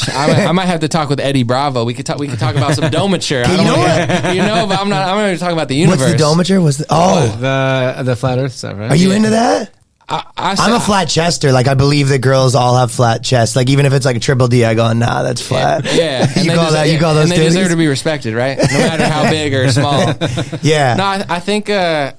I might have to talk with Eddie Bravo. We could talk about some domature. I don't know, but I'm going to talk about the universe. What's the domature? The flat Earth stuff, right? Are you into that? I'm a flat chester. Like, I believe that girls all have flat chests. Like, even if it's like a triple D, I go, nah, that's flat. Yeah. You call those and they deserve to be respected, right? No matter how big or small. Yeah. No, I think they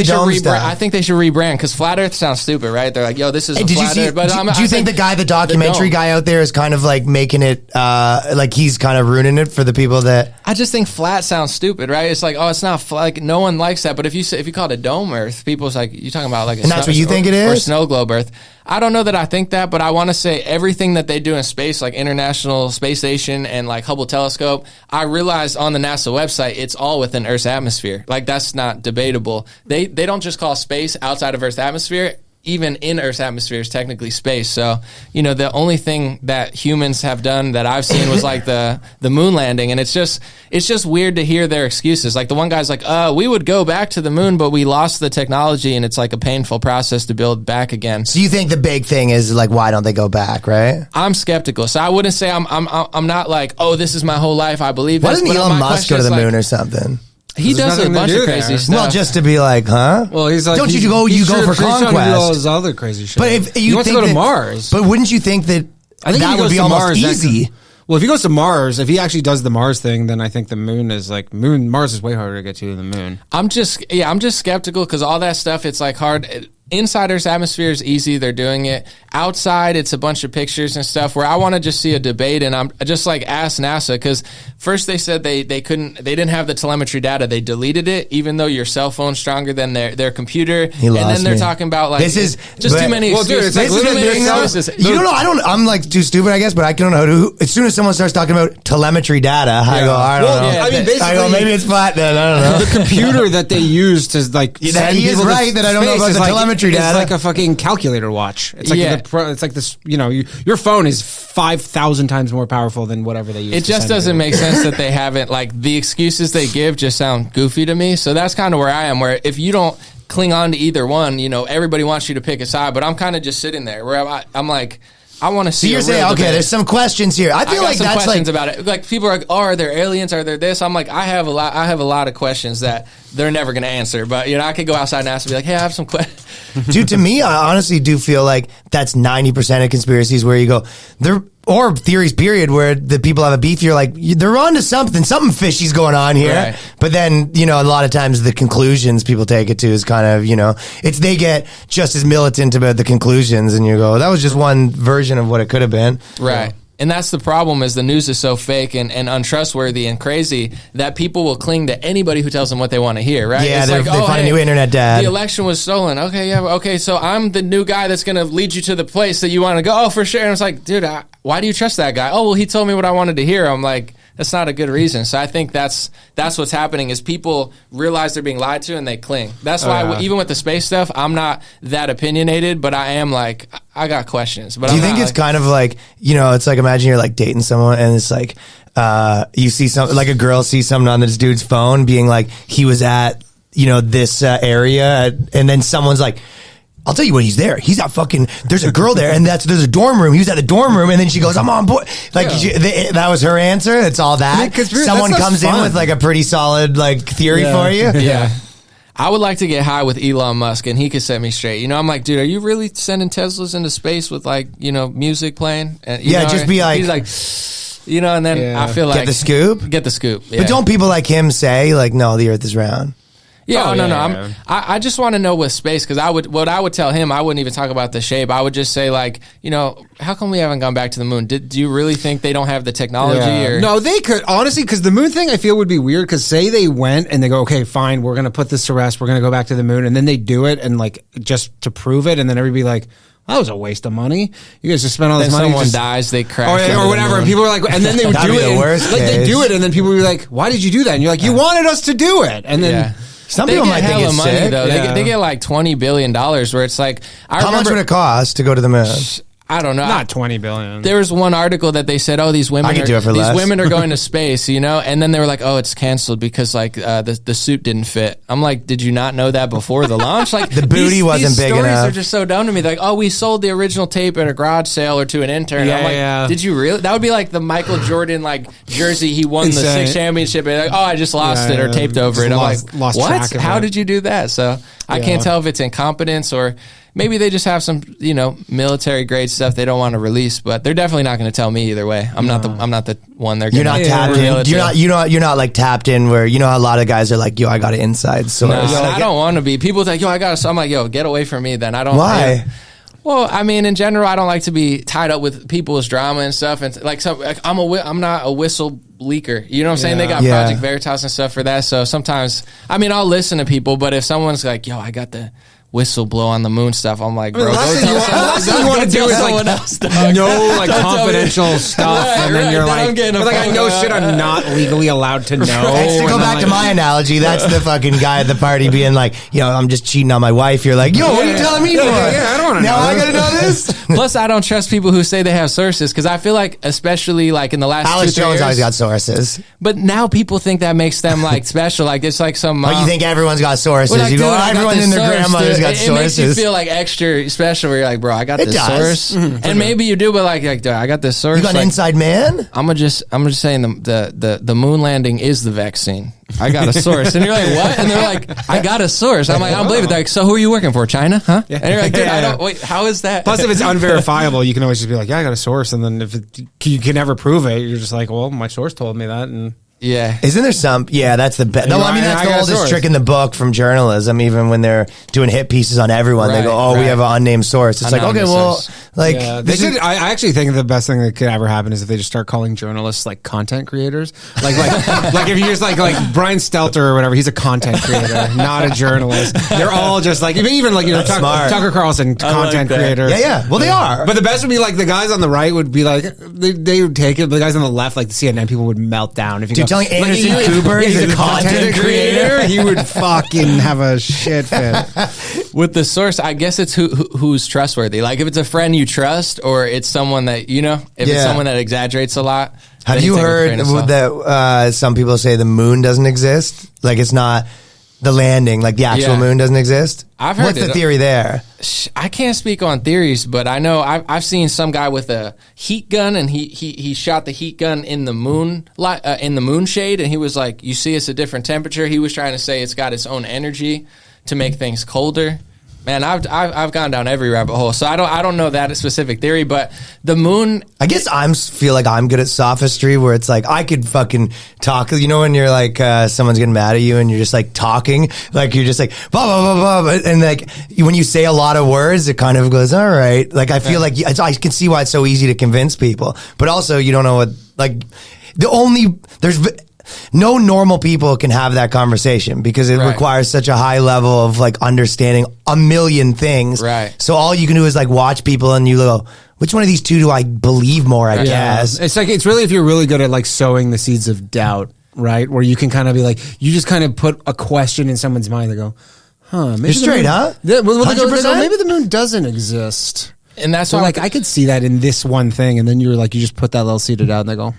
should rebrand. I think they should rebrand because flat Earth sounds stupid, right? They're like, "Yo, this is flat Earth." But do you think the documentary guy out there is kind of like making it, like he's kind of ruining it for the people that? I just think flat sounds stupid, right? It's like, oh, it's not flat. Like, no one likes that. But if you call it a dome Earth, people's like, you're talking about like a and that's what you think it is, or snow globe Earth. I don't know that I think that, but I want to say everything that they do in space, like International Space Station and like Hubble Telescope, I realized on the NASA website, it's all within Earth's atmosphere. Like, that's not debatable. They don't just call space outside of Earth's atmosphere. Even in Earth's atmosphere is technically space. So, the only thing that humans have done that I've seen was like the moon landing. And it's just weird to hear their excuses. Like, the one guy's like, we would go back to the moon, but we lost the technology and it's like a painful process to build back again. So you think the big thing is like, why don't they go back, right? I'm skeptical. So I wouldn't say I'm not like, oh, this is my whole life, I believe this. Why doesn't Elon Musk go to the moon or something? He does a bunch of crazy stuff. Well, just to be like, huh? Well, he's like, don't you go for conquest? Do all this other crazy shit. But if he wants to go to Mars. But wouldn't you think that that would be almost easy? Well, if he goes to Mars, if he actually does the Mars thing, then I think the moon is like Mars is way harder to get to than the moon. I'm just skeptical because all that stuff, it's like hard. Inside Earth's atmosphere is easy. They're doing it. Outside, it's a bunch of pictures and stuff where I want to just see a debate. And I'm just like, ask NASA, because first they said they didn't have the telemetry data. They deleted it, even though your cell phone's stronger than their computer. And then they're talking about like, this is just too many excuses. Well, dude, it's like you don't know. I'm like too stupid, I guess, but I don't know how to. As soon as someone starts talking about telemetry data, I go, I don't know. Yeah, I mean, basically, I go, maybe it's flat then. I don't know. The computer that they use to like send he is people right that I don't know about the telemetry data. It's like a fucking calculator watch. It's like it's like this. Your phone is 5,000 times more powerful than whatever they use. It just doesn't make sense that they haven't, like, the excuses they give just sound goofy to me. So that's kind of where I am, where if you don't cling on to either one, everybody wants you to pick a side, but I'm kind of just sitting there where I'm like, I want to see. So you're saying, okay, debate. There's some questions here. I feel like some that's questions like about it. Like, people are like, oh, are there aliens? Are there this? I'm like, I have a lot of questions that they're never going to answer. But I could go outside and ask and be like, hey, I have some questions. Dude, to me, I honestly do feel like that's 90% of conspiracies where you go or theories, period, where the people have a beef. You're like, they're on to something fishy's going on here. Right. But then, a lot of times the conclusions people take it to is kind of, they get just as militant about the conclusions, and you go, that was just one version of what it could have been. Right. And that's the problem, is the news is so fake and untrustworthy and crazy that people will cling to anybody who tells them what they want to hear, right? Yeah, it's they find a new internet dad. The election was stolen. Okay, so I'm the new guy that's going to lead you to the place that you want to go. Oh, for sure. And it's like, dude, why do you trust that guy? Oh, well, he told me what I wanted to hear. I'm like, that's not a good reason. So I think that's what's happening, is people realize they're being lied to and they cling. That's why even with the space stuff, I'm not that opinionated, but I am like, I got questions. But do you think it's kind of like, it's like, imagine you're like dating someone and it's like, you see something, like a girl sees something on this dude's phone being like, he was at, this area, and then someone's like, I'll tell you when he's there. He's at there's a girl there, and there's a dorm room. He was at the dorm room, and then she goes, I'm on board. Like, that was her answer. It's all that. Someone comes in with like a pretty solid like theory for you. Yeah. I would like to get high with Elon Musk, and he could set me straight. I'm like, dude, are you really sending Teslas into space with like, music playing? And, just be like, he's like, and then I feel like get the scoop. Yeah. But don't people like him say like, no, the Earth is round? Yeah, no. I just want to know with space, because what I would tell him, I wouldn't even talk about the shape. I would just say like, how come we haven't gone back to the moon? Do you really think they don't have the technology? Yeah. Or? No, they could, honestly, because the moon thing I feel would be weird, because say they went and they go, okay, fine, we're going to put this to rest, we're going to go back to the moon, and then they do it and like just to prove it, and then everybody like, that was a waste of money. You guys just spent all this money. Someone dies, they crash, or whatever. And people are like, and then they would do it. They do it, and then people would be like, "Why did you do that?" And you're like, "You wanted us to do it." And then some people might think it's money sick. Though they get like $20 billion, where it's like, how much would it cost to go to the moon? I don't know. Not 20 billion. There was one article that they said, "Oh, these women, I could do it for less. these women are going to space," you know, and then they were like, "Oh, it's canceled because like the suit didn't fit." I'm like, "Did you not know that before the launch?" Like The booty wasn't these big stories enough. are just so dumb to me. They're like, "Oh, we sold the original tape at a garage sale or to an intern." Yeah, I'm like, yeah. "Did you really?" That would be like the Michael Jordan like jersey. He won the Insane. 6 championship, and like, "Oh, I just lost it or taped over it." Just I'm lost- like, lost "What? track of How it." did you do that?" So I Yeah. can't tell if it's incompetence or. Maybe they just have some, you know, military grade stuff they don't want to release, but they're definitely not going to tell me either way. I'm not the one they're You're going not to tapped reveal in. it to. You're not like tapped in where you know how a lot of guys are like, yo, I got an inside source. No, and Like, I don't want to be. People think, yo, I got. So I'm like, yo, get away from me. Then I don't. Why? Well, I mean, in general, I don't like to be tied up with people's drama and stuff. And like, I'm not a whistle leaker. You know what I'm saying? They got Yeah. Project Veritas and stuff for that. So sometimes, I mean, I'll listen to people, but if someone's like, yo, I got the whistle blow on the moon stuff, I'm like, bro, The last go thing tell you someone- last thing you go want to do tell is someone like else, dog. no like Don't tell me. confidential stuff, Right, and then right. you're Then I'm like, getting a like I phone know call. shit I'm not legally allowed to know. To go and back then, to my analogy, that's the fucking guy at the party being like, yo, I'm just cheating on my wife. You're like, yo, what are you telling me for? yeah, I don't wanna now know I this. gotta know this. Plus, I don't trust people who say they have sources because I feel like, especially like in the last Alex 2-3 Jones years, always got sources. but now people think that makes them like special. Like it's like some. But you think everyone's got sources? Well, like, you dude, go, I got everyone this in their source, grandmother's dude. got It makes you sources. feel like extra special. Where you're like, bro, I got It this does. source, and maybe you do, but like dude, I got this source. You got an like, inside man? I'm just saying the moon landing is the vaccine. I got a source, and you're like, what? And they're like, I got a source. I'm like, I don't believe it. They're like, so who are you working for? China? Huh? And you're like, dude, I don't. Wait, how is that? Plus, if it's unverifiable, you can always just be like, yeah, I got a source, and then if you can never prove it, you're just like, well, my source told me that, and yeah. Isn't there some? Yeah, that's the best. No, I mean, that's I the got a oldest source. trick in the book from journalism. Even when they're doing hit pieces on everyone, they Right, go, "Oh, we right. have an unnamed source." It's like, okay, Anonymous well, source. like, yeah, they this is- should. I actually think the best thing that could ever happen is if they just start calling journalists like content creators. Like if you just like Brian Stelter or whatever, he's a content creator, not a journalist. They're all just like even like Smart. Tucker Carlson, content that. creator. yeah. Well, they are. But the best would be like the guys on the right would be like they would take it. The guys on the left, like the CNN people, would melt down if you Dude, go, telling like, Anderson you- Cooper he's he's a content creator? he would fucking have a shit fit. With the source, I guess it's who's trustworthy. Like if it's a friend you trust, or it's someone that you know. If it's Yeah. someone that exaggerates a lot. Have then you take it with a heard grain of salt. that some people say the moon doesn't exist? Like it's not the landing, like the actual Yeah. moon doesn't exist? I've heard What's the it. theory there? I can't speak on theories, but I know I've seen some guy with a heat gun, and he shot the heat gun in the moon in the moon shade, and he was like, "You see, it's a different temperature." He was trying to say it's got its own energy to make things colder. Man, I've gone down every rabbit hole, so I don't know that specific theory, but the moon. I guess feel like I'm good at sophistry, where it's like I could fucking talk. You know, when you're like someone's getting mad at you, and you're just like talking, like you're just like blah blah blah blah, and like when you say a lot of words, it kind of goes all right. Like I feel like I can see why it's so easy to convince people, but also you don't know what like no normal people can have that conversation because it Right. requires such a high level of like understanding a million things. Right. So all you can do is like watch people and you go, which one of these two do I believe more? I guess. It's like it's really if you're really good at like sowing the seeds of doubt, right? Where you can kind of be like you just kind of put a question in someone's mind. They go, "Huh? Maybe You're straight, the moon, huh? They go, 100%? maybe the moon doesn't exist." And that's So why like I could see that in this one thing, and then you're like you just put that little seed out, and they go,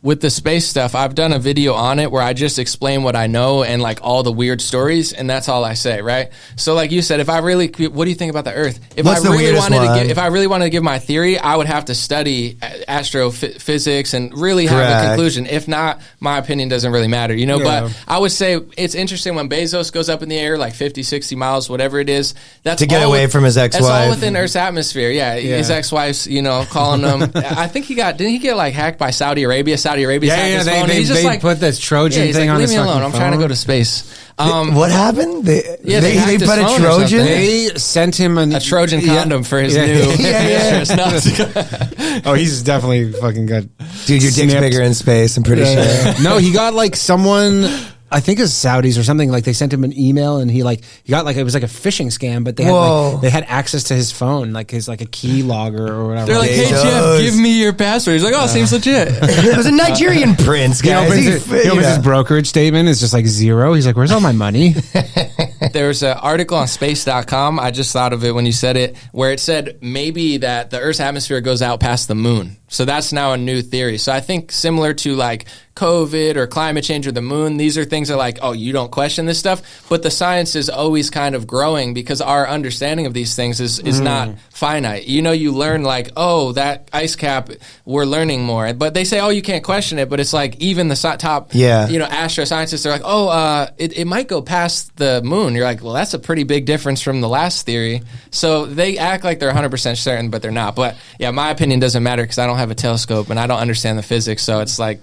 with the space stuff, I've done a video on it where I just explain what I know and like all the weird stories, and that's all I say, right? So like you said, if I really, what do you think about the Earth? If What's the weirdest one? if I really wanted to give my theory, I would have to study astrophysics and really have Correct. a conclusion. If not, my opinion doesn't really matter, you know? Yeah. But I would say it's interesting when Bezos goes up in the air, like 50, 60 miles, whatever it is. That's To get all away from his That's ex-wife. all within Earth's atmosphere. Yeah, his ex-wife's, you know, calling him. I think didn't he get like hacked by Saudi Arabia? Saudi Arabia's hacked his phone. And he's just they like, put this Trojan he's thing like, on leave his me alone. fucking I'm trying to phone. go to space. What happened? They hacked his put a phone or Trojan. something. They sent him A Trojan condom for his new mistress. No, Oh, he's definitely fucking good. Dude, your dick's Snipped. bigger in space. I'm pretty sure. No, he got like someone. I think it's Saudis or something. Like they sent him an email, and he got like it was like a phishing scam, but they had Whoa. they had access to his phone, like his like a key logger or whatever. they're like, "Hey Bezos. Jeff, give me your password." He's like, "Oh, seems legit." It was a Nigerian prince, He guys. opens his brokerage statement. It's just like zero. He's like, "Where's all my money?" There was an article on space.com. I just thought of it when you said it, where it said maybe that the Earth's atmosphere goes out past the moon. So that's now a new theory. So I think similar to like COVID or climate change or the moon, these are things that are like, oh, you don't question this stuff. But the science is always kind of growing because our understanding of these things is not finite. You know, you learn like, oh, that ice cap, we're learning more. But they say, oh, you can't question it. But it's like even the top, astroscientists, they're like, oh, it might go past the moon. You're like, well, that's a pretty big difference from the last theory. So they act like they're 100% certain, but they're not. But yeah, my opinion doesn't matter because I don't have a telescope and I don't understand the physics. So it's like,